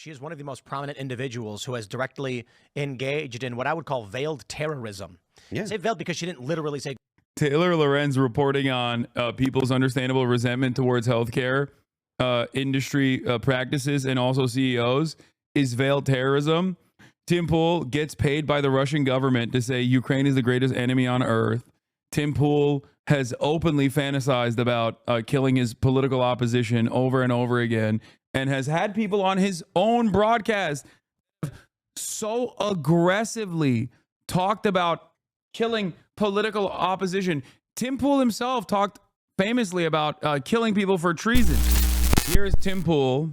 she is one of the most prominent individuals who has directly engaged in what I would call veiled terrorism. Yeah. I say veiled because she didn't literally say. Taylor Lorenz reporting on people's understandable resentment towards healthcare industry practices and also CEOs is veiled terrorism. Tim Pool gets paid by the Russian government to say Ukraine is the greatest enemy on earth. Tim Pool has openly fantasized about killing his political opposition over and over again, and has had people on his own broadcast so aggressively talked about killing political opposition. Tim Pool himself talked famously about killing people for treason. Here's Tim Pool.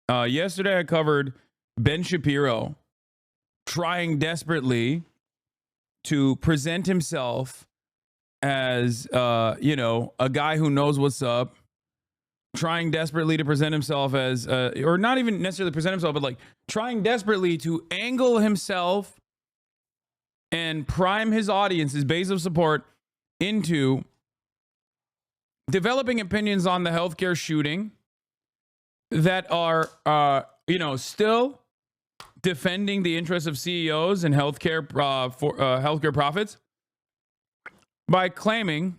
Yesterday I covered Ben Shapiro trying desperately to present himself as, a guy who knows what's up, trying desperately to present himself as, or not even necessarily present himself, but like trying desperately to angle himself and prime his audience, his base of support, into developing opinions on the healthcare shooting that are, still defending the interests of CEOs and healthcare for healthcare profits by claiming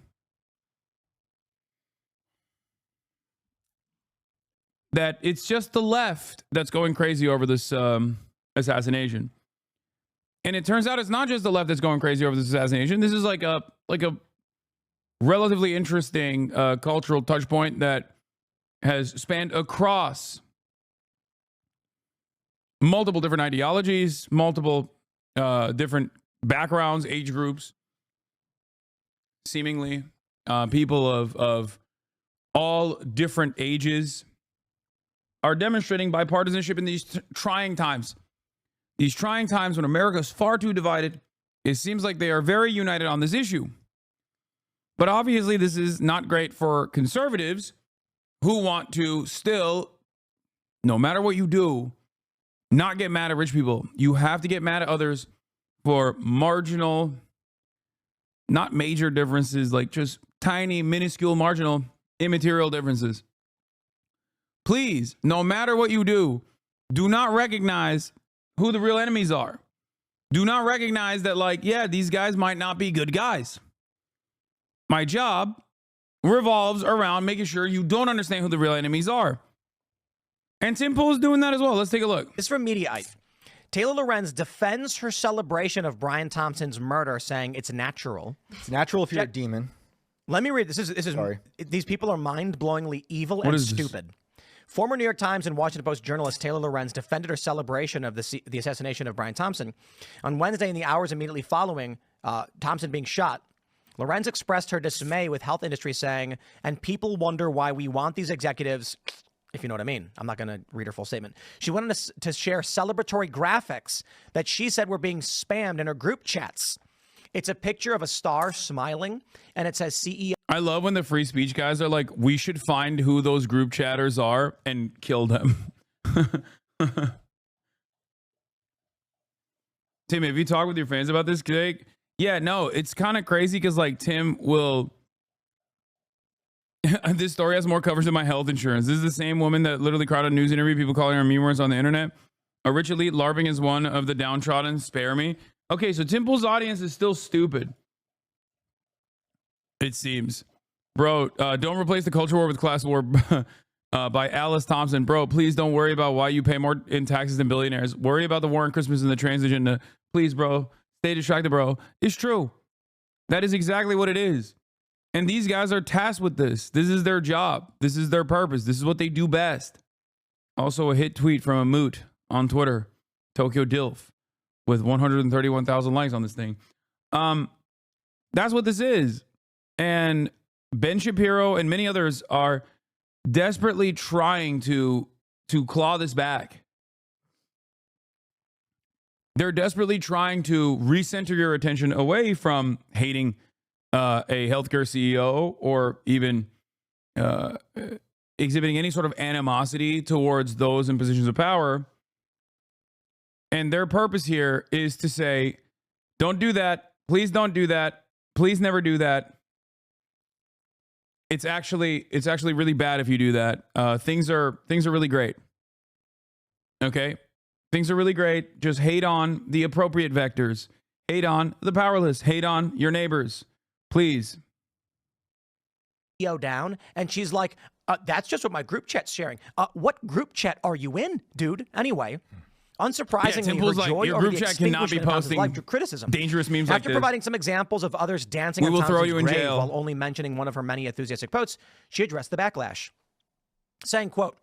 that it's just the left that's going crazy over this assassination. And it turns out it's not just the left that's going crazy over this assassination. This is like a relatively interesting cultural touch point that has spanned across multiple different ideologies, multiple different backgrounds, age groups, seemingly people of all different ages are demonstrating bipartisanship in these trying times. These trying times when America is far too divided, it seems like they are very united on this issue. But obviously this is not great for conservatives who want to still, no matter what you do, not get mad at rich people. You have to get mad at others for marginal, not major differences, like just tiny, minuscule, marginal, immaterial differences. Please, no matter what you do not recognize who the real enemies are. Do not recognize that, these guys might not be good guys. My job revolves around making sure you don't understand who the real enemies are. And Tim Pool is doing that as well. Let's take a look. This is from Mediaite. Taylor Lorenz defends her celebration of Brian Thompson's murder, saying it's natural. It's natural if you're a demon. Let me read this. This is Sorry. These people are mind-blowingly evil and stupid. Former New York Times and Washington Post journalist Taylor Lorenz defended her celebration of the assassination of Brian Thompson. On Wednesday, in the hours immediately following Thompson being shot, Lorenz expressed her dismay with health industry, saying, and people wonder why we want these executives, if you know what I mean. I'm not going to read her full statement. She went on to share celebratory graphics that she said were being spammed in her group chats. It's a picture of a star smiling, and it says CEO. I love when the free speech guys are like, we should find who those group chatters are and kill them. Tim, have you talked with your fans about this, Jake? Yeah, no, it's kind of crazy because Tim will... This story has more coverage than my health insurance. This is the same woman that literally cried on a news interview, people calling her mean words on the internet. A rich elite LARPing is one of the downtrodden. Spare me. Okay, so Tim Pool's audience is still stupid. It seems. Bro, don't replace the culture war with class war by Alice Thompson. Bro, please don't worry about why you pay more in taxes than billionaires. Worry about the war on Christmas and the trans agenda. Please, bro. Stay distracted, bro. It's true. That is exactly what it is. And these guys are tasked with this. This is their job. This is their purpose. This is what they do best. Also, a hit tweet from a moot on Twitter, Tokyo Dilf, with 131,000 likes on this thing. That's what this is. And Ben Shapiro and many others are desperately trying to claw this back. They're desperately trying to recenter your attention away from hating a healthcare CEO or even exhibiting any sort of animosity towards those in positions of power. And their purpose here is to say, don't do that. Please don't do that. Please never do that. It's actually really bad if you do that. Things are really great. Okay? Things are really great. Just hate on the appropriate vectors. Hate on the powerless. Hate on your neighbors. Please. Down, and she's like, that's just what my group chat's sharing. What group chat are you in, dude? Anyway. Unsurprisingly, her like, joy your over group the chat cannot be posting life criticism. dangerous memes like After this. providing some examples of others dancing We will on throw Thompson's you in grave jail. while only mentioning one of her many enthusiastic posts, she addressed the backlash, saying, quote,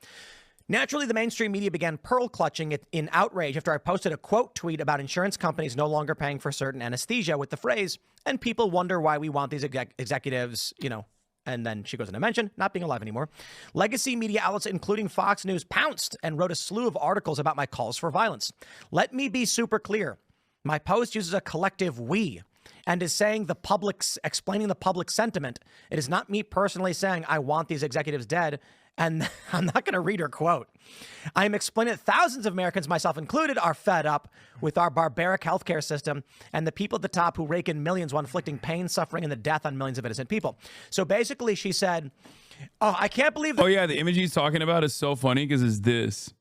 naturally, the mainstream media began pearl clutching it in outrage after I posted a quote tweet about insurance companies no longer paying for certain anesthesia with the phrase, and people wonder why we want these executives, you know. And then she goes into mention, not being alive anymore. Legacy media outlets, including Fox News, pounced and wrote a slew of articles about my calls for violence. Let me be super clear. My post uses a collective we and is saying explaining the public sentiment. It is not me personally saying I want these executives dead. And I'm not going to read her quote. I'm explaining that thousands of Americans, myself included, are fed up with our barbaric healthcare system and the people at the top who rake in millions while inflicting pain, suffering, and the death on millions of innocent people. So basically, she said, oh, I can't believe that. Oh, yeah. The image he's talking about is so funny because it's this.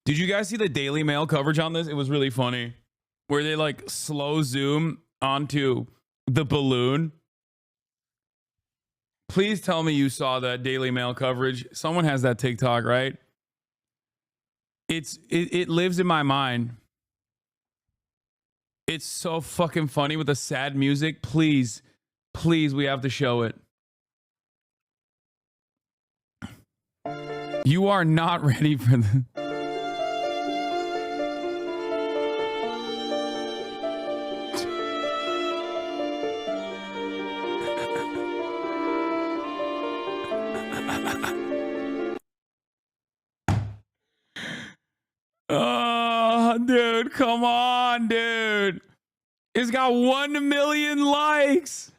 Did you guys see the Daily Mail coverage on this? It was really funny where they like slow zoom onto the balloon. Please tell me you saw that Daily Mail coverage. Someone has that TikTok, right? It lives in my mind. It's so fucking funny with the sad music. Please, we have to show it. You are not ready for the... Oh, dude, come on, dude. It's got 1 million likes.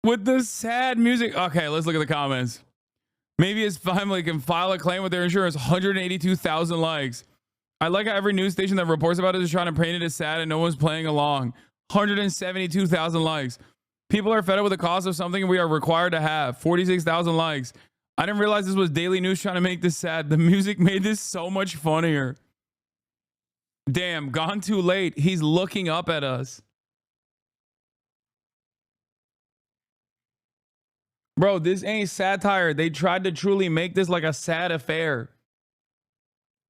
With the sad music. Okay, let's look at the comments. Maybe his family can file a claim with their insurance. 182,000 likes. I like how every news station that reports about it is trying to paint it as sad and no one's playing along. 172,000 likes. People are fed up with the cost of something we are required to have. 46,000 likes. I didn't realize this was Daily News trying to make this sad. The music made this so much funnier. Damn, gone too late. He's looking up at us. Bro, this ain't satire. They tried to truly make this like a sad affair.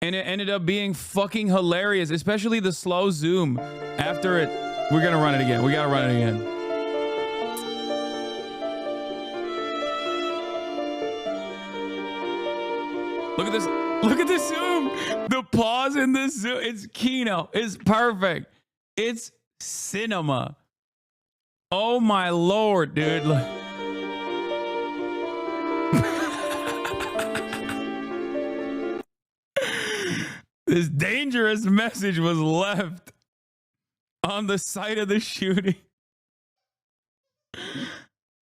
And it ended up being fucking hilarious, especially the slow zoom after it. We're going to run it again. We got to run it again. Look at this. Look at the zoom. The pause in the zoom. It's Kino. It's perfect. It's cinema. Oh my Lord, dude. This dangerous message was left on the site of the shooting.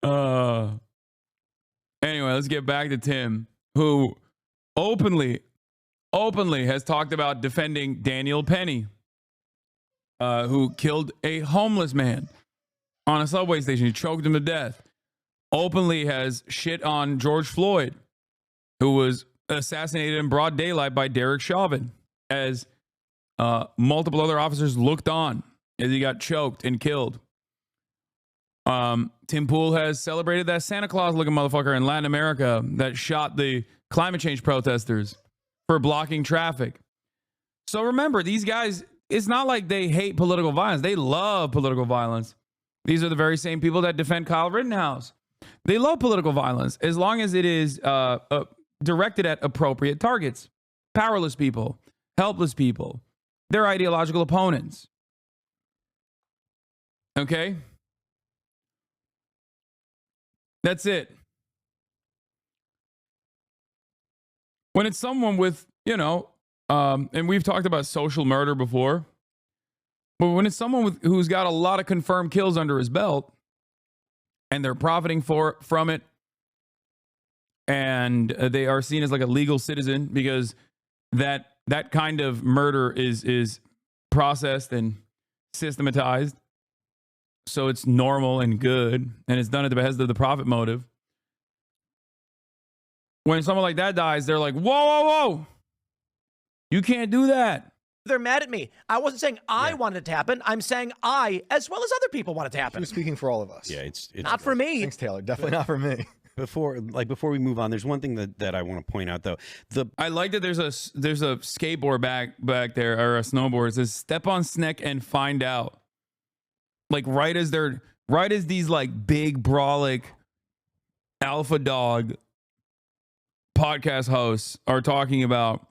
Anyway, let's get back to Tim, who openly has talked about defending Daniel Penny, who killed a homeless man on a subway station. He choked him to death. Openly has shit on George Floyd, who was assassinated in broad daylight by Derek Chauvin, as multiple other officers looked on as he got choked and killed. Tim Pool has celebrated that Santa Claus looking motherfucker in Latin America that shot the climate change protesters for blocking traffic. So remember, these guys, it's not like they hate political violence. They love political violence. These are the very same people that defend Kyle Rittenhouse. They love political violence as long as it is directed at appropriate targets. Powerless people, helpless people, their ideological opponents. Okay? That's it. When it's someone with, and we've talked about social murder before, but when it's someone who's got a lot of confirmed kills under his belt and they're profiting from it, and they are seen as like a legal citizen because that kind of murder is processed and systematized. so it's normal and good, and it's done at the behest of the profit motive. When someone like that dies, they're like, whoa, whoa, whoa. You can't do that. They're mad at me. I wasn't saying I wanted it to happen. I'm saying I, as well as other people, want it to happen. He was speaking for all of us. Yeah, it's not for me. Thanks, Taylor. Definitely not for me. Before we move on, there's one thing that I want to point out though. I like that there's a skateboard back there, or a snowboard. It says step on Sneck and find out. Like right as these like big brolic alpha dog podcast hosts are talking about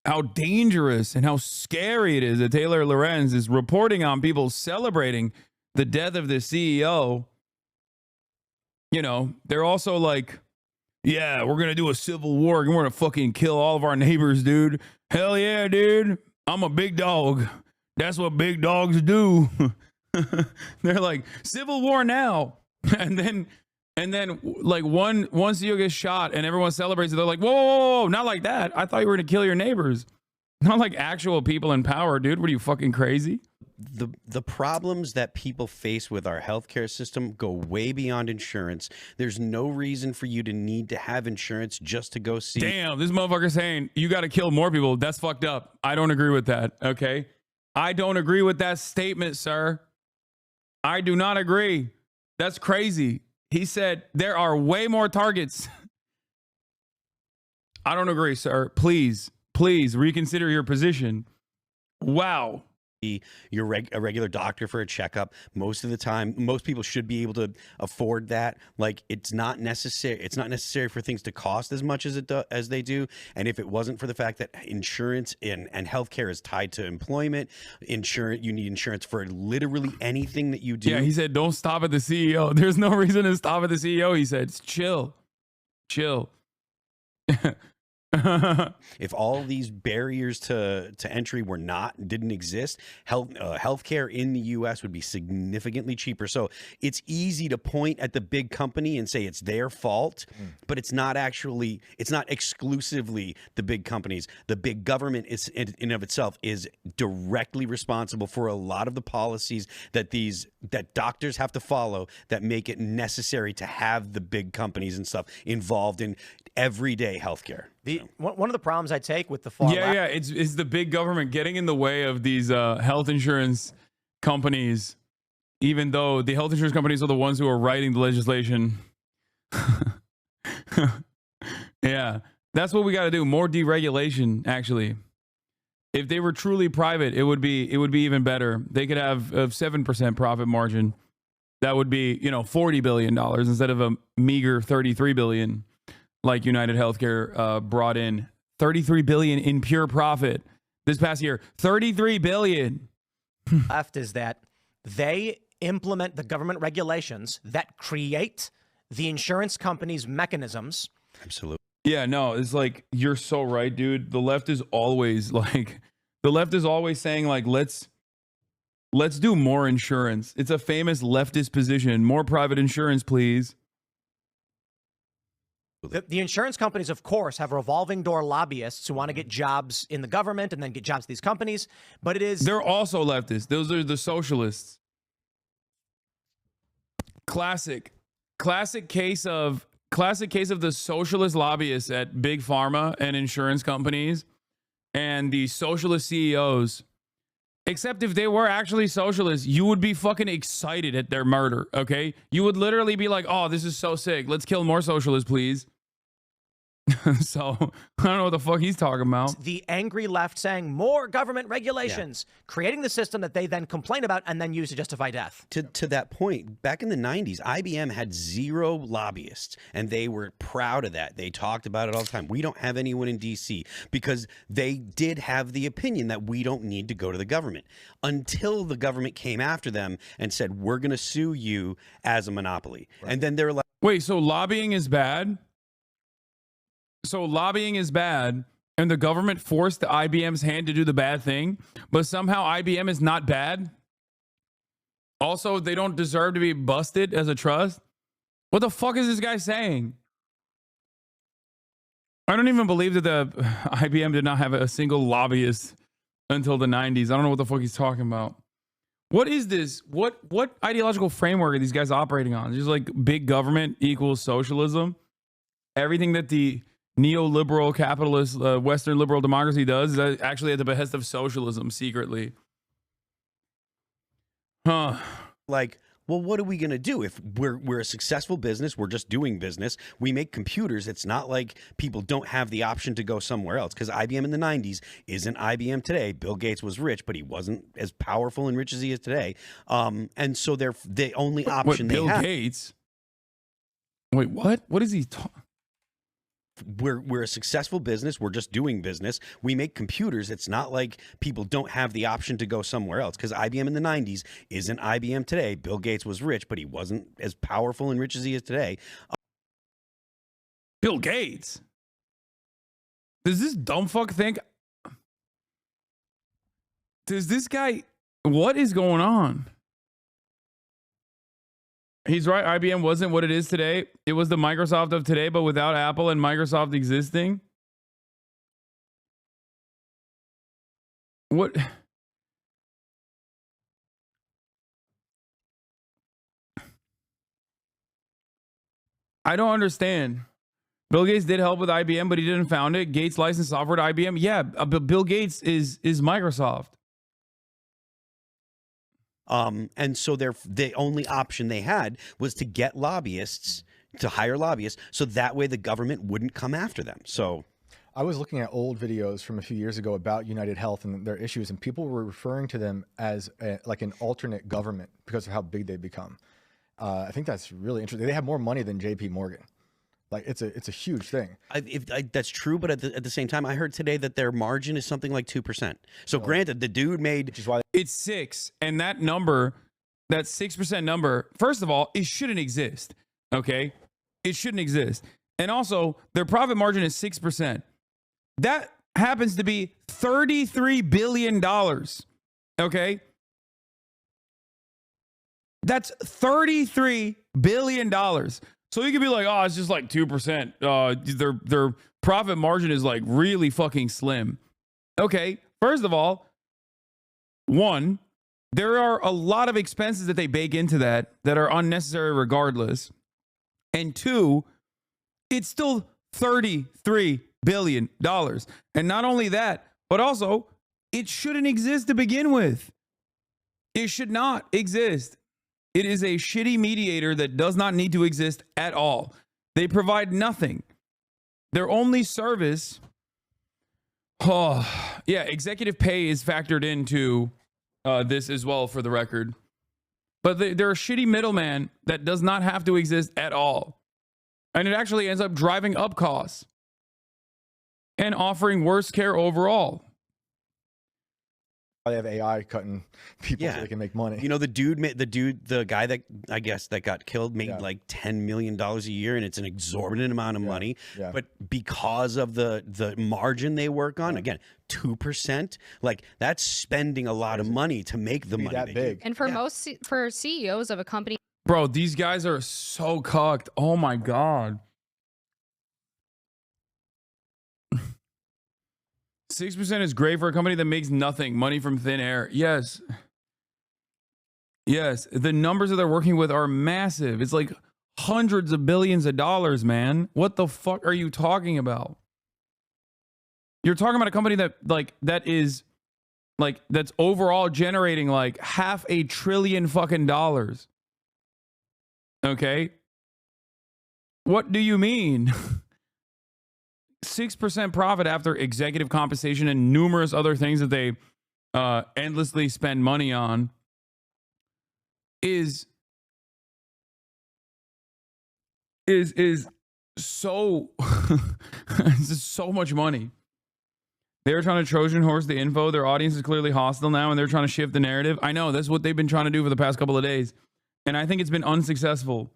how dangerous and how scary it is that Taylor Lorenz is reporting on people celebrating the death of the CEO. You know, they're also like, yeah, we're going to do a civil war. We're going to fucking kill all of our neighbors, dude. Hell yeah, dude. I'm a big dog. That's what big dogs do. They're like, civil war now. And then like one CEO gets shot and everyone celebrates it. They're like, whoa, whoa, whoa, not like that. I thought you were going to kill your neighbors. Not like actual people in power, dude. What are you, fucking crazy? The problems that people face with our healthcare system go way beyond insurance. There's no reason for you to need to have insurance just to go see. Damn, this motherfucker saying you got to kill more people. That's fucked up. I don't agree with that. Okay. I don't agree with that statement, sir. I do not agree. That's crazy. He said there are way more targets. I don't agree, sir. Please reconsider your position. Wow. A regular doctor for a checkup. Most of the time, most people should be able to afford that. Like, it's not necessary. It's not necessary for things to cost as much as they do. And if it wasn't for the fact that insurance and healthcare is tied to employment, you need insurance for literally anything that you do. Yeah, he said, don't stop at the CEO. There's no reason to stop at the CEO. He said, chill. If all these barriers to entry didn't exist, healthcare in the U.S. would be significantly cheaper. So it's easy to point at the big company and say it's their fault, but it's not exclusively the big companies. The big government is in and of itself is directly responsible for a lot of the policies that doctors have to follow that make it necessary to have the big companies and stuff involved in everyday healthcare. One of the problems I take with the far left, it's the big government getting in the way of these health insurance companies, even though the health insurance companies are the ones who are writing the legislation. Yeah, that's what we got to do. More deregulation, actually. If they were truly private, it would be even better. They could have a 7% profit margin. That would be, $40 billion instead of a meager $33 billion. Like United Healthcare brought in $33 billion in pure profit this past year. $33 billion. Left is that they implement the government regulations that create the insurance companies' mechanisms. Absolutely. Yeah, no, it's like, you're so right, dude. The left is always saying like, let's do more insurance. It's a famous leftist position. More private insurance, please. The insurance companies, of course, have revolving door lobbyists who want to get jobs in the government and then get jobs at these companies. But they're also leftists. Those are the socialists. Classic case of the socialist lobbyists at big pharma and insurance companies and the socialist CEOs. Except if they were actually socialists, you would be fucking excited at their murder, okay? You would literally be like, oh, this is so sick. Let's kill more socialists, please. So, I don't know what the fuck he's talking about. The angry left saying more government regulations, creating the system that they then complain about and then use to justify death. To that point, back in the 90s, IBM had 0 lobbyists, and they were proud of that. They talked about it all the time. We don't have anyone in D.C. because they did have the opinion that we don't need to go to the government until the government came after them and said, we're going to sue you as a monopoly. Right. And then they're like, wait, so lobbying is bad? So lobbying is bad, and the government forced the IBM's hand to do the bad thing, but somehow IBM is not bad? Also, they don't deserve to be busted as a trust? What the fuck is this guy saying? I don't even believe that the IBM did not have a single lobbyist until the 90s. I don't know what the fuck he's talking about. What is this? What ideological framework are these guys operating on? Just like big government equals socialism. Everything that the neoliberal capitalist Western liberal democracy does is actually at the behest of socialism secretly. Huh. Like, well, what are we going to do if we're a successful business? We're just doing business. We make computers. It's not like people don't have the option to go somewhere else, because IBM in the 90s isn't IBM today. Bill Gates was rich, but he wasn't as powerful and rich as he is today. And so they're the only option Bill they have. Gates? Wait, what? What is he talking? We're a successful business. We're just doing business. We make computers. It's not like people don't have the option to go somewhere else, because IBM in the 90s isn't IBM today. Bill Gates was rich, but he wasn't as powerful and rich as he is today. Bill Gates? Does this dumb fuck think? Does this guy? What is going on? He's right. IBM wasn't what it is today. It was the Microsoft of today, but without Apple and Microsoft existing. What? I don't understand. Bill Gates did help with IBM, but he didn't found it. Gates licensed software to IBM. Yeah, but Bill Gates is Microsoft. And so the only option they had was to get lobbyists, to hire lobbyists, so that way the government wouldn't come after them. So I was looking at old videos from a few years ago about United Health and their issues, and people were referring to them as like an alternate government because of how big they become. I think that's really interesting. They have more money than JP Morgan. Like it's a huge thing. That's true, but at the same time, I heard today that their margin is something like 2%. So granted, the dude made, which is why it's 6, and that number, that 6% number, first of all, it shouldn't exist. Okay, it shouldn't exist, and also their profit margin is 6%. That happens to be $33 billion. Okay, that's $33 billion. So you could be like, oh, it's just like 2%. Their profit margin is like really fucking slim. Okay, first of all, one, there are a lot of expenses that they bake into that are unnecessary regardless. And two, it's still $33 billion. And not only that, but also it shouldn't exist to begin with. It should not exist. It is a shitty mediator that does not need to exist at all. They provide nothing. Their only service, executive pay is factored into this as well, for the record. But they're a shitty middleman that does not have to exist at all. And it actually ends up driving up costs and offering worse care overall. they have AI cutting people so they can make money. You know, the guy that I guess that got killed made like $10 million a year, and it's an exorbitant amount of money. Yeah. But because of the margin they work on, again, 2%, like that's spending a lot of money to make the money that big. And for for CEOs of a company, bro, these guys are so cucked. Oh my God. 6% is great for a company that makes nothing, money from thin air. Yes. Yes. The numbers that they're working with are massive. It's like hundreds of billions of dollars, man. What the fuck are you talking about? You're talking about a company that's overall generating like $500 billion fucking dollars. Okay. What do you mean? 6% profit after executive compensation and numerous other things that they endlessly spend money on is so it's just so much money. They're trying to Trojan horse the info. Their audience is clearly hostile now, and they're trying to shift the narrative. I know that's what they've been trying to do for the past couple of days, and I think it's been unsuccessful.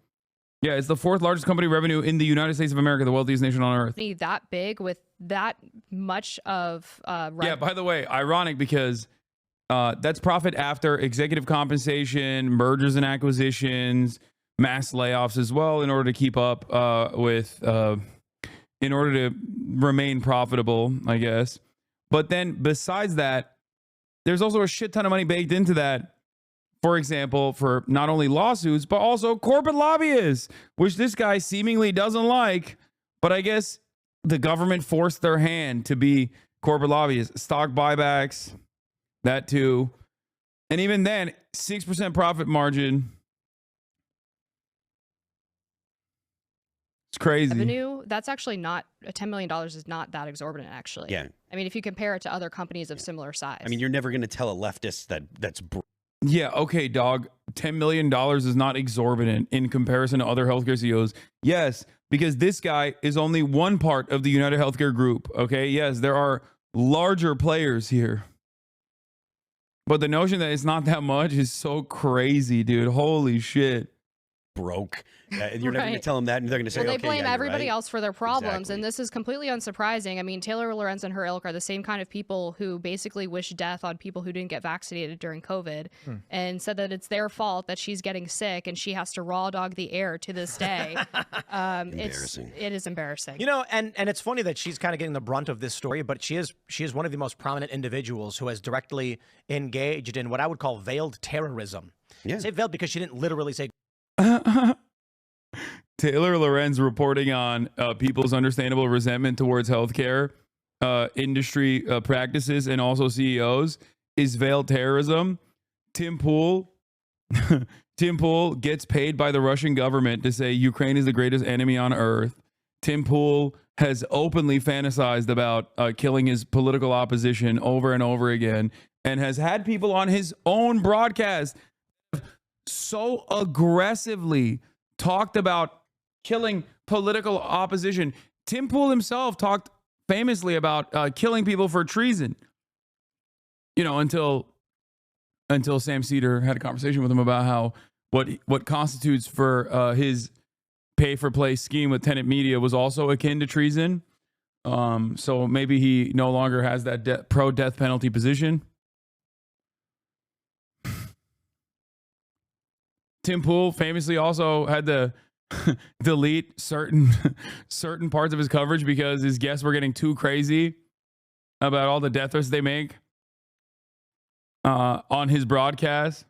Yeah, it's the fourth largest company revenue in the United States of America, the wealthiest nation on earth. That big with that much of yeah, by the way, ironic because that's profit after executive compensation, mergers and acquisitions, mass layoffs as well, in order to keep up in order to remain profitable, I guess. But then besides that, there's also a shit ton of money baked into that for example, for not only lawsuits, but also corporate lobbyists, which this guy seemingly doesn't like. But I guess the government forced their hand to be corporate lobbyists. Stock buybacks, that too. And even then, 6% profit margin. It's crazy. Revenue, that's actually not, $10 million is not that exorbitant, actually. Yeah. I mean, if you compare it to other companies of similar size. I mean, you're never going to tell a leftist that's Yeah, okay, dog. $10 million is not exorbitant in comparison to other healthcare CEOs. Yes, because this guy is only one part of the United Healthcare Group. Okay, yes, there are larger players here. But the notion that it's not that much is so crazy, dude. Holy shit. broke. You're never going to tell them that, and they're going to say, well, they okay, blame yeah, everybody right. else for their problems, Exactly. and this is completely unsurprising. I mean, Taylor Lorenz and her ilk are the same kind of people who basically wish death on people who didn't get vaccinated during COVID, and said that it's their fault that she's getting sick and she has to raw dog the air to this day. Embarrassing. It is embarrassing. You know, and it's funny that she's kind of getting the brunt of this story, but she is one of the most prominent individuals who has directly engaged in what I would call veiled terrorism. Yeah. I say veiled because she didn't literally say. Taylor Lorenz reporting on people's understandable resentment towards healthcare industry practices and also CEOs is veiled terrorism. Tim Pool gets paid by the Russian government to say Ukraine is the greatest enemy on earth. Tim Pool has openly fantasized about killing his political opposition over and over again, and has had people on his own broadcast so aggressively talked about killing political opposition. Tim Pool himself talked famously about killing people for treason. You know, until Sam Cedar had a conversation with him about how what constitutes for his pay for play scheme with Tenet Media was also akin to treason. So maybe he no longer has that pro death penalty position. Tim Pool famously also had to delete certain parts of his coverage because his guests were getting too crazy about all the death threats they make on his broadcast.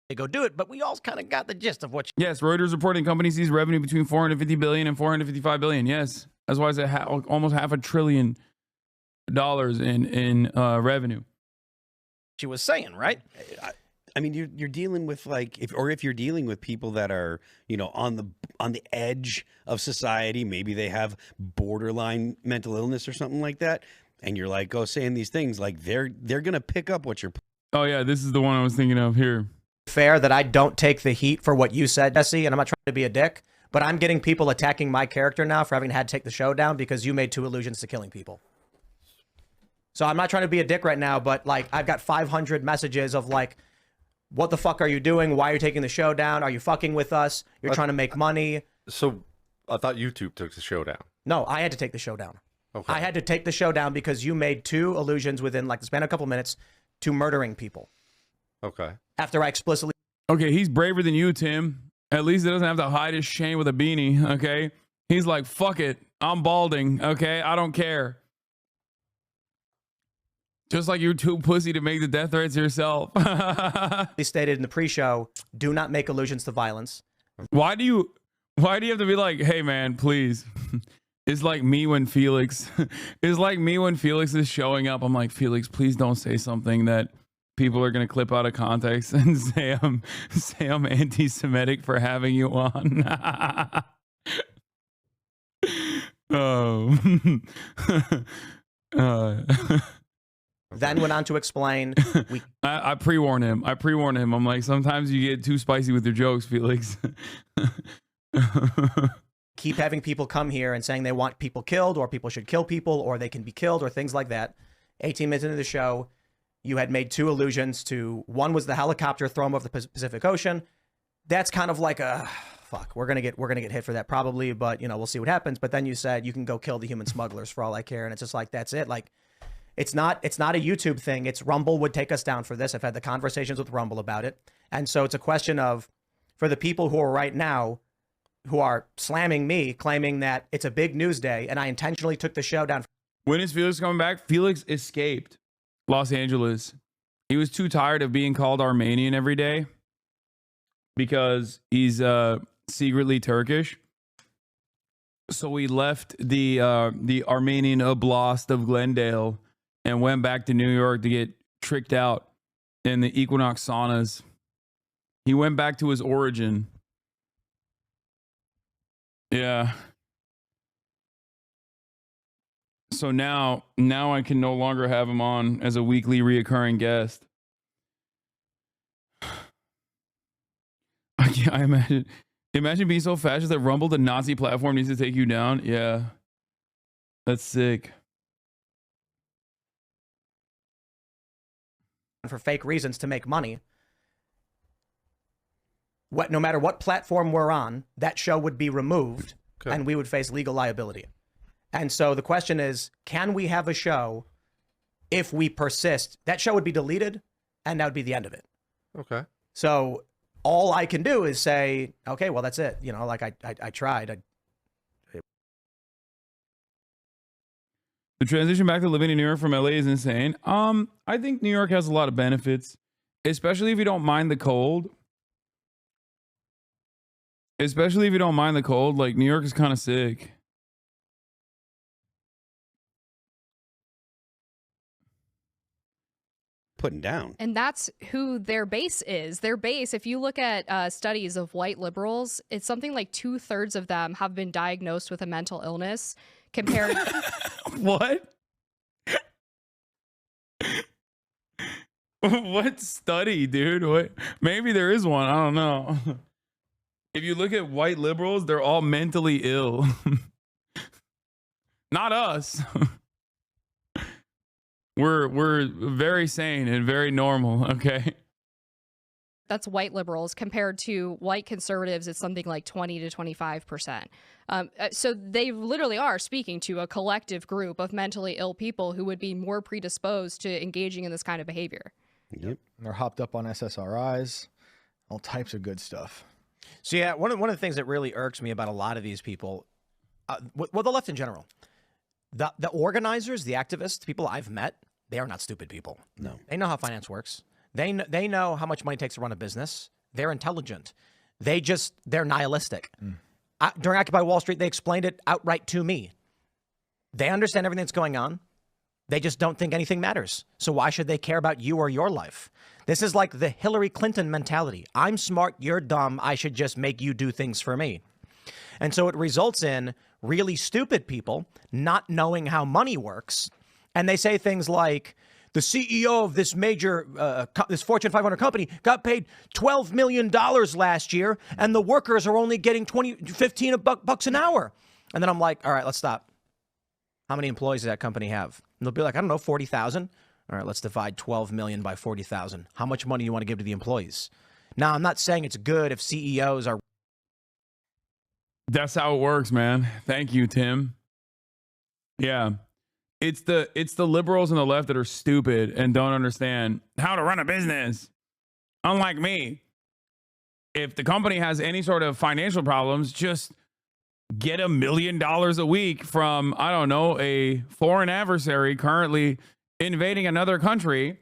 They go do it, but we all kind of got the gist of what. Yes, Reuters reporting company sees revenue between 450 billion and 455 billion. Yes, that's why it's almost $500 billion in revenue. She was saying, right? I mean, you're dealing with if you're dealing with people that are, you know, on the edge of society, maybe they have borderline mental illness or something like that, and you're like, saying these things, like they're gonna pick up what you're. Oh yeah, this is the one I was thinking of here. Fair that I don't take the heat for what you said, Jesse, and I'm not trying to be a dick, but I'm getting people attacking my character now for having had to take the show down because you made 2 allusions to killing people. So I'm not trying to be a dick right now, but like I've got 500 messages of like, what the fuck are you doing? Why are you taking the show down? Are you fucking with us? You're trying to make money. So I thought YouTube took the show down. No, I had to take the show down. Okay. I had to take the show down because you made 2 allusions within like the span of a couple minutes to murdering people. Okay. After I explicitly. Okay, he's braver than you, Tim. At least he doesn't have to hide his shame with a beanie, okay? He's like, fuck it. I'm balding, okay? I don't care. Just like you're too pussy to make the death threats yourself. stated in the pre-show, do not make allusions to violence. Why do you have to be like, hey man, please? It's like me when Felix is showing up. I'm like, Felix, please don't say something that people are gonna clip out of context and say I'm anti-Semitic for having you on. Oh. Then went on to explain. I pre-warn him. I'm like, sometimes you get too spicy with your jokes, Felix. Keep having people come here and saying they want people killed or people should kill people or they can be killed or things like that. 18 minutes into the show, you had made 2 allusions to, one was the helicopter thrown over the Pacific Ocean. That's kind of like a fuck. We're gonna get hit for that probably, but you know, we'll see what happens. But then you said you can go kill the human smugglers for all I care, and it's just like that's it. Like it's not a YouTube thing. It's Rumble would take us down for this. I've had the conversations with Rumble about it. And so it's a question of, for the people who are right now, who are slamming me, claiming that it's a big news day and I intentionally took the show down. When is Felix coming back? Felix escaped Los Angeles He was too tired of being called Armenian every day because he's secretly Turkish. So he left the Armenian Oblast of Glendale and went back to New York to get tricked out in the Equinox saunas. He went back to his origin. Yeah. So now I can no longer have him on as a weekly reoccurring guest. I imagine being so fascist that Rumble, the Nazi platform, needs to take you down. Yeah. That's sick. For fake reasons to make money. No matter what platform we're on, that show would be removed and we would face legal liability. And so the question is, can we have a show if we persist? That show would be deleted and that would be the end of it. Okay. So all I can do is say, okay, well, that's it. You know, like I tried. The transition back to living in New York from LA is insane. I think New York has a lot of benefits, especially if you don't mind the cold. Like, New York is kind of sick. Putting down. And that's who their base is. Their base, if you look at studies of white liberals, it's something like 2/3 of them have been diagnosed with a mental illness compared. What? What study, dude? What? Maybe there is one. I don't know. If you look at white liberals, they're all mentally ill. Not us. We're very sane and very normal, okay? That's white liberals. Compared to white conservatives, it's something like 20 to 25%. So they literally are speaking to a collective group of mentally ill people who would be more predisposed to engaging in this kind of behavior. Yep. They're hopped up on SSRIs, all types of good stuff. So yeah, one of the things that really irks me about a lot of these people, well, the left in general, the organizers, the activists, the people I've met, they are not stupid people. No. They know how finance works. They know how much money it takes to run a business. They're intelligent. They're nihilistic. During Occupy Wall Street, they explained it outright to me. They understand everything that's going on. They just don't think anything matters. So why should they care about you or your life? This is like the Hillary Clinton mentality. I'm smart, you're dumb. I should just make you do things for me. And so it results in really stupid people not knowing how money works. And they say things like, the CEO of this major, this Fortune 500 company got paid $12 million last year, and the workers are only getting 15 bucks an hour. And then I'm like, all right, let's stop. How many employees does that company have? And they'll be like, I don't know, 40,000. All right, let's divide 12 million by 40,000. How much money do you want to give to the employees? Now, I'm not saying it's good if CEOs are. That's how it works, man. Thank you, Tim. Yeah. It's the liberals and the left that are stupid and don't understand how to run a business. Unlike me, if the company has any sort of financial problems, just get $1 million a week from, I don't know, a foreign adversary currently invading another country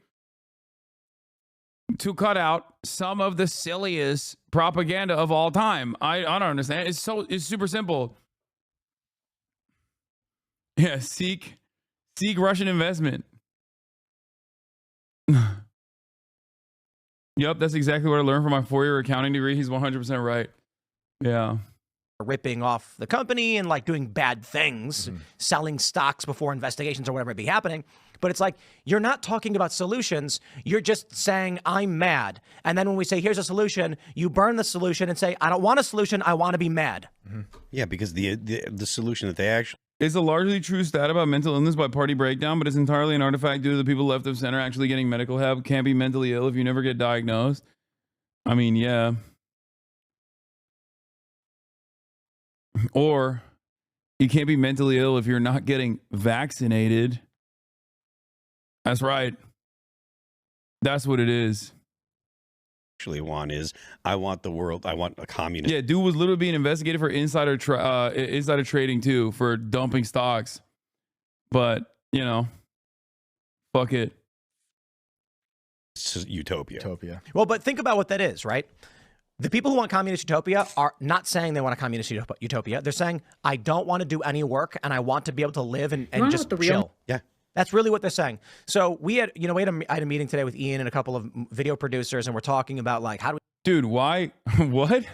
to cut out some of the silliest propaganda of all time. I don't understand. It's super simple. Yeah, seek Russian investment. Yep, that's exactly what I learned from my 4-year accounting degree. He's 100% right. Yeah. Ripping off the company and like doing bad things, selling stocks before investigations or whatever may be happening. But it's like, you're not talking about solutions. You're just saying, I'm mad. And then when we say, here's a solution, you burn the solution and say, I don't want a solution. I want to be mad. Yeah, because the solution that they actually. It's a largely true stat about mental illness by party breakdown, but it's entirely an artifact due to the people left of center actually getting medical help. Can't be mentally ill if you never get diagnosed. I mean, yeah. Or you can't be mentally ill if you're not getting vaccinated. That's right. That's what it is. Actually want is, I want the world, I want a communist. Yeah, dude was literally being investigated for insider trading too, for dumping stocks. But, you know, fuck it. Utopia. Well, but think about what that is, right? The people who want communist utopia are not saying they want a communist utopia. They're saying, I don't want to do any work and I want to be able to live and just chill. Yeah. That's really what they're saying. So I had a meeting today with Ian and a couple of video producers, and we're talking about like, how do we... Dude, why? What?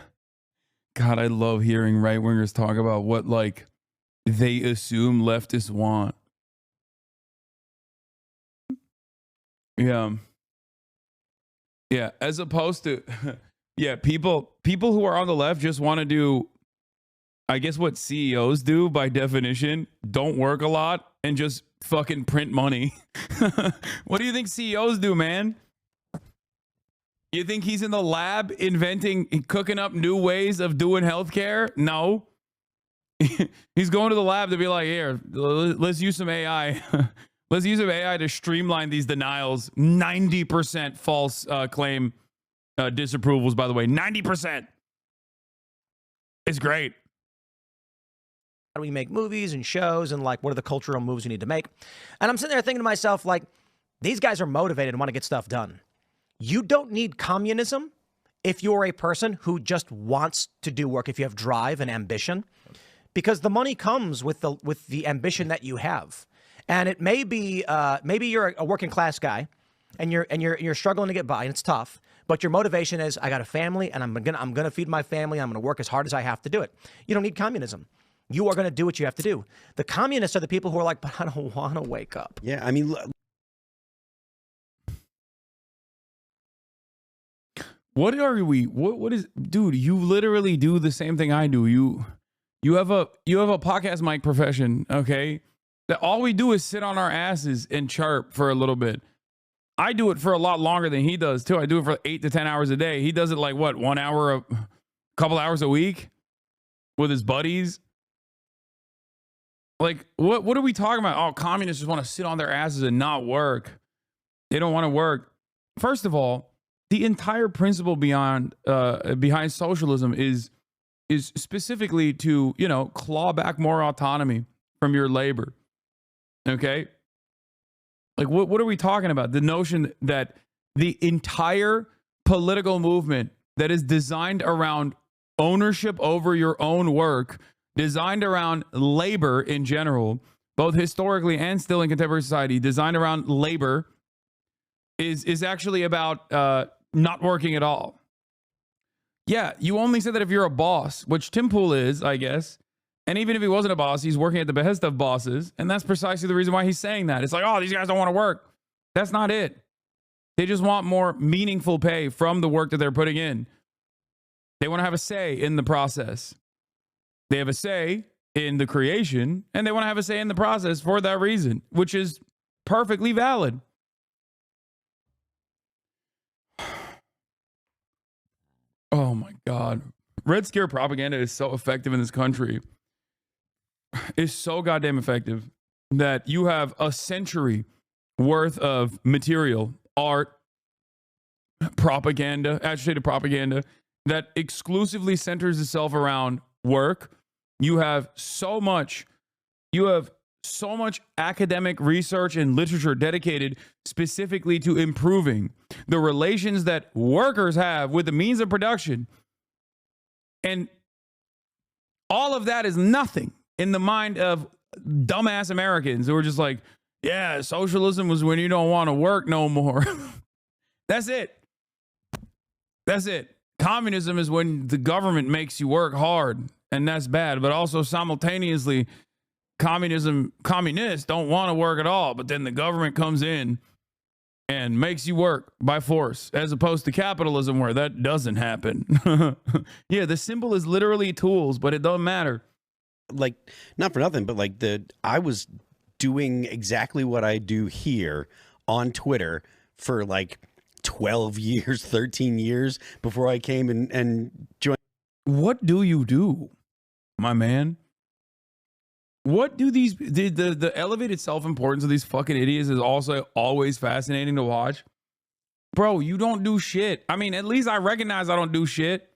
God, I love hearing right-wingers talk about what like they assume leftists want. Yeah. Yeah, as opposed to... Yeah, people who are on the left just want to do, I guess, what CEOs do by definition, don't work a lot and just fucking print money. What do you think CEOs do, man? You think he's in the lab cooking up new ways of doing healthcare? No. He's going to the lab to be like, here, let's use some AI. Let's use some AI to streamline these denials. 90% false claim disapprovals, by the way. 90%. It's great. How do we make movies and shows, and like, what are the cultural moves we need to make? And I'm sitting there thinking to myself, like, these guys are motivated and want to get stuff done. You don't need communism if you're a person who just wants to do work, if you have drive and ambition, because the money comes with the ambition that you have. And it may be, maybe you're a working class guy and you're struggling to get by and it's tough. But your motivation is, I got a family and I'm gonna feed my family. I'm gonna work as hard as I have to do it. You don't need communism. You are gonna do what you have to do. The communists are the people who are like, but I don't want to wake up. Yeah, I mean, what are we? What is, dude? You literally do the same thing I do. You have a podcast mic profession, okay? That all we do is sit on our asses and chirp for a little bit. I do it for a lot longer than he does too. I do it for 8 to 10 hours a day. He does it like what, 1 hour, a couple hours a week with his buddies. Like, what are we talking about? Oh, communists just want to sit on their asses and not work. They don't want to work. First of all, the entire principle behind socialism is specifically to, claw back more autonomy from your labor. Okay? Like, what are we talking about? The notion that the entire political movement that is designed around ownership over your own work, designed around labor in general, both historically and still in contemporary society, designed around labor, is actually about not working at all. Yeah, you only say that if you're a boss, which Tim Pool is, I guess. And even if he wasn't a boss, he's working at the behest of bosses. And that's precisely the reason why he's saying that. It's like, oh, these guys don't want to work. That's not it. They just want more meaningful pay from the work that they're putting in. They want to have a say in the process. They have a say in the creation, and they want to have a say in the process for that reason, which is perfectly valid. Oh my God. Red Scare propaganda is so effective in this country. It's so goddamn effective that you have a century worth of material, art, propaganda, agitated propaganda that exclusively centers itself around work. You have so much academic research and literature dedicated specifically to improving the relations that workers have with the means of production. And all of that is nothing in the mind of dumbass Americans who are just like, yeah, socialism was when you don't want to work no more. That's it. That's it. Communism is when the government makes you work hard, and that's bad. But also simultaneously, communists don't want to work at all, but then the government comes in and makes you work by force, as opposed to capitalism where that doesn't happen. Yeah, the symbol is literally tools, but it doesn't matter. Like, not for nothing, but like I was doing exactly what I do here on Twitter for like 12 years, 13 years before I came and joined. What do you do, my man? What do these, the elevated self-importance of these fucking idiots is also always fascinating to watch. Bro, you don't do shit. I mean, at least I recognize I don't do shit,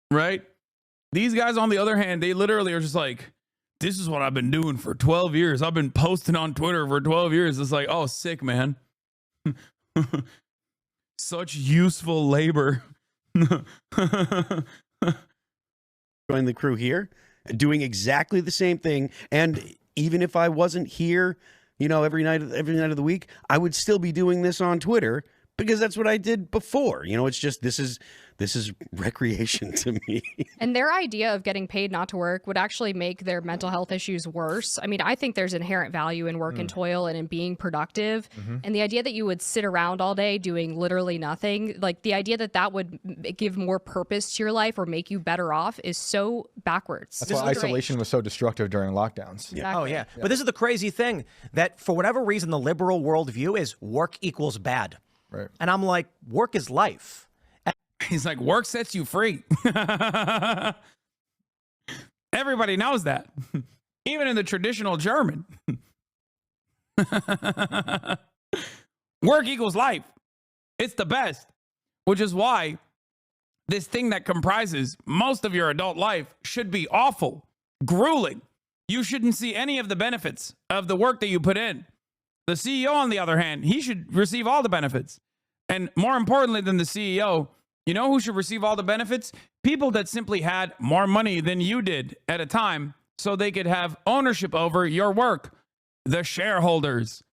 right? These guys, on the other hand, they literally are just like, this is what I've been doing for 12 years. I've been posting on Twitter for 12 years. It's like, oh, sick, man. such useful labor. Join the crew here, doing exactly the same thing. And even if I wasn't here, you know, every night of the week, I would still be doing this on Twitter because that's what I did before. You know, it's just this is recreation to me. And their idea of getting paid not to work would actually make their mental health issues worse. I mean, I think there's inherent value in work and toil and in being productive. And the idea that you would sit around all day doing literally nothing, like the idea that that would give more purpose to your life or make you better off is so backwards. That's why isolation was so destructive during lockdowns. Exactly. Oh, yeah. But this is the crazy thing, that for whatever reason, the liberal worldview is work equals bad. Right. And I'm like, work is life. He's like, work sets you free. Everybody knows that. Even in the traditional German. Work equals life. It's the best. Which is why this thing that comprises most of your adult life should be awful, grueling. You shouldn't see any of the benefits of the work that you put in. The CEO, on the other hand, he should receive all the benefits. And more importantly than the CEO, you know who should receive all the benefits? People that simply had more money than you did at a time so they could have ownership over your work. The shareholders.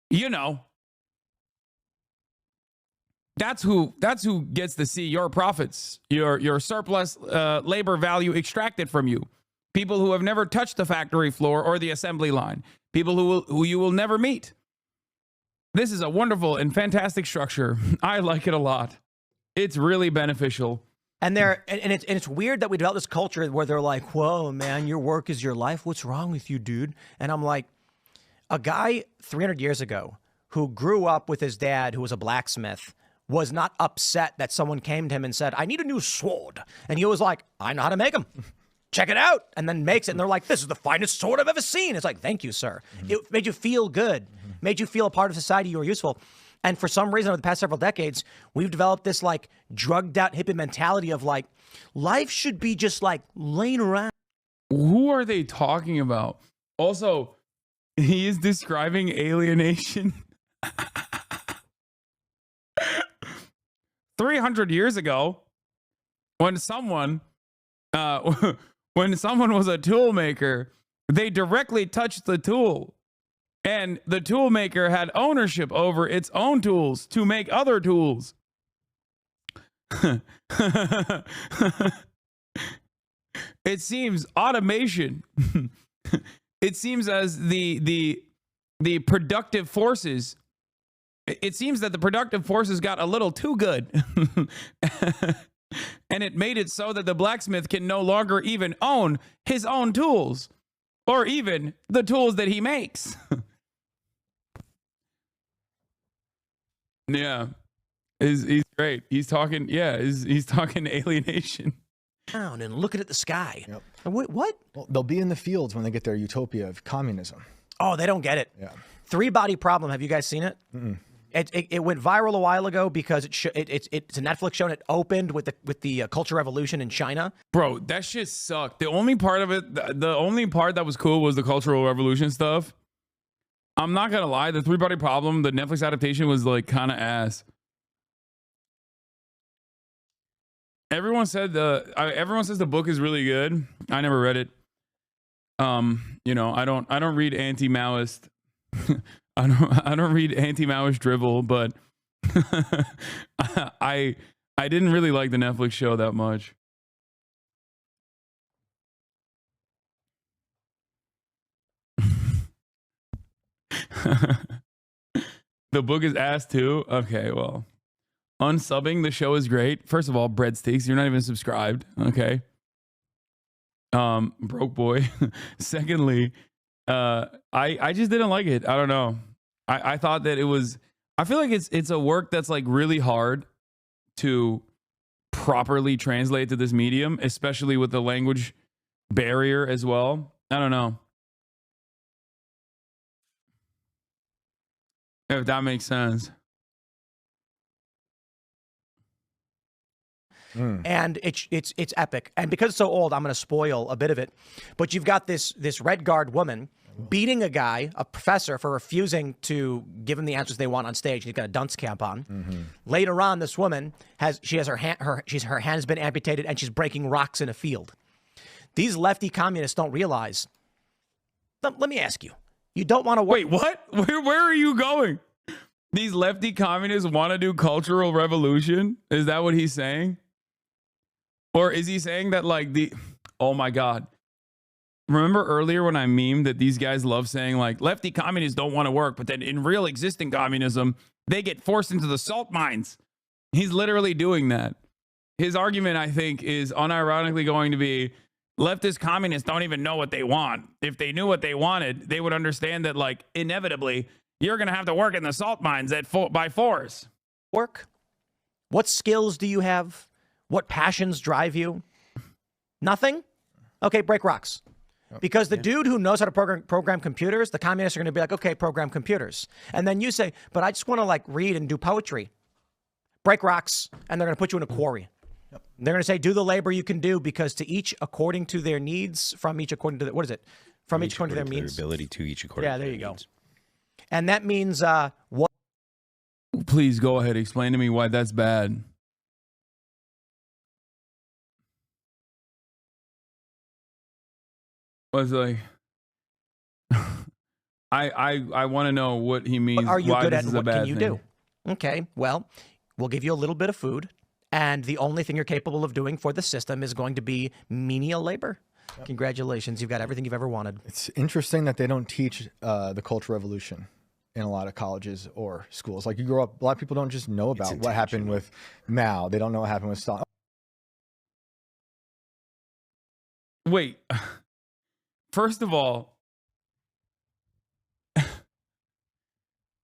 You know. That's who gets to see your profits, your surplus labor value extracted from you. People who have never touched the factory floor or the assembly line. People who you will never meet. This is a wonderful and fantastic structure. I like it a lot. It's really beneficial. And it's weird that we develop this culture where they're like, whoa, man, your work is your life. What's wrong with you, dude? And I'm like, a guy 300 years ago who grew up with his dad, who was a blacksmith, was not upset that someone came to him and said, I need a new sword. And he was like, I know how to make them. Check it out. And then makes it. And they're like, this is the finest sword I've ever seen. It's like, thank you, sir. It made you feel good, made you feel a part of society. You were useful. And for some reason, over the past several decades, we've developed this like drugged out hippie mentality of like, life should be just like laying around. Who are they talking about? Also, he is describing alienation. 300 years ago, when someone was a tool maker, they directly touched the tool. And the tool maker had ownership over its own tools to make other tools. It seems automation. It seems as the productive forces. It seems that the productive forces got a little too good. And it made it so that the blacksmith can no longer even own his own tools or even the tools that he makes. Yeah, he's great. He's talking. Yeah, he's talking alienation. Down and looking at the sky. Yep. Wait, what? Well, they'll be in the fields when they get their utopia of communism. Oh, they don't get it. Yeah. 3-Body Problem. Have you guys seen it? It went viral a while ago because it's a Netflix show and it opened with the Culture Revolution in China. Bro, that shit sucked. The only part of it, the only part that was cool was the Cultural Revolution stuff. I'm not gonna lie, the 3-Body Problem, the Netflix adaptation was like kind of ass. Everyone says the book is really good. I never read it. You know, I don't read anti-Maoist. I don't read anti-Maoist drivel, but I didn't really like the Netflix show that much. The book is ass too. Okay, well, unsubbing the show is great. First of all, breadsticks. You're not even subscribed. Okay. Broke boy. Secondly, I just didn't like it. I don't know. I thought that it was. I feel like it's a work that's like really hard to properly translate to this medium, especially with the language barrier as well. I don't know. If that makes sense. And it's epic. And because it's so old, I'm going to spoil a bit of it. But you've got this Red Guard woman beating a guy, a professor, for refusing to give him the answers they want on stage. He's got a dunce cap on. Later on, this woman has her hand's been amputated and she's breaking rocks in a field. These lefty communists don't realize. Let me ask you. You don't want to work. Wait, what? Where are you going? These lefty communists want to do cultural revolution? Is that what he's saying? Or is he saying that like oh my God. Remember earlier when I memed that these guys love saying like lefty communists don't want to work, but then in real existing communism, they get forced into the salt mines. He's literally doing that. His argument, I think, is unironically going to be leftist communists don't even know what they want. If they knew what they wanted, they would understand that like inevitably you're going to have to work in the salt mines by force. Work? What skills do you have? What passions drive you? Nothing? Okay, break rocks. Because the dude who knows how to program computers, the communists are going to be like, okay, program computers. And then you say, but I just want to like read and do poetry. Break rocks, and they're going to put you in a quarry. Yep. They're going to say, do the labor you can do, because to each according to their needs, from each according to what is it? From each according to their means. Ability to each according to there their you go. needs. And that means what? Please go ahead. Explain to me why that's bad. Was like, I want to know what he means. What are you why good this at? is And a what bad can you thing. do? Okay, well, we'll give you a little bit of food, and the only thing you're capable of doing for the system is going to be menial labor. Yep. Congratulations, you've got everything you've ever wanted. It's interesting that they don't teach the Cultural Revolution in a lot of colleges or schools. Like you grow up, a lot of people don't just know about what happened with Mao. They don't know what happened with Stalin. Wait, first of all,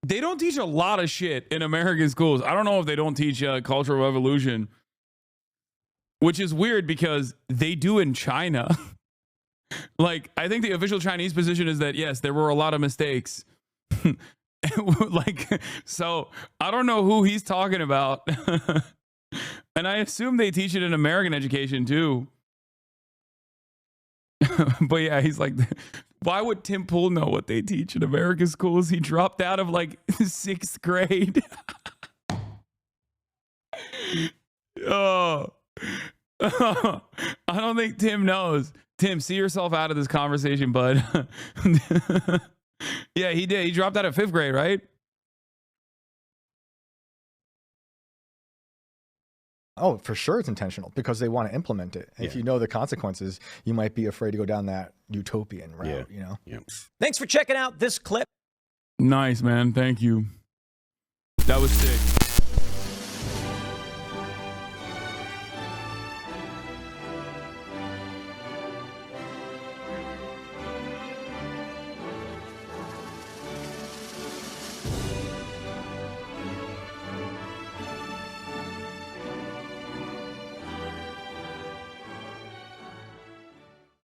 they don't teach a lot of shit in American schools. I don't know if they don't teach Cultural Revolution, which is weird because they do in China. Like, I think the official Chinese position is that, yes, there were a lot of mistakes. Like, so I don't know who he's talking about. And I assume they teach it in American education too. But yeah, he's like, why would Tim Pool know what they teach in American schools? He dropped out of like 6th grade. Oh, I don't think Tim knows. Tim, see yourself out of this conversation, bud. Yeah, he did. He dropped out of 5th grade, right? Oh, for sure it's intentional because they want to implement it. And if you know the consequences, you might be afraid to go down that utopian route, you know? Yeah. Thanks for checking out this clip. Nice, man. Thank you. That was sick.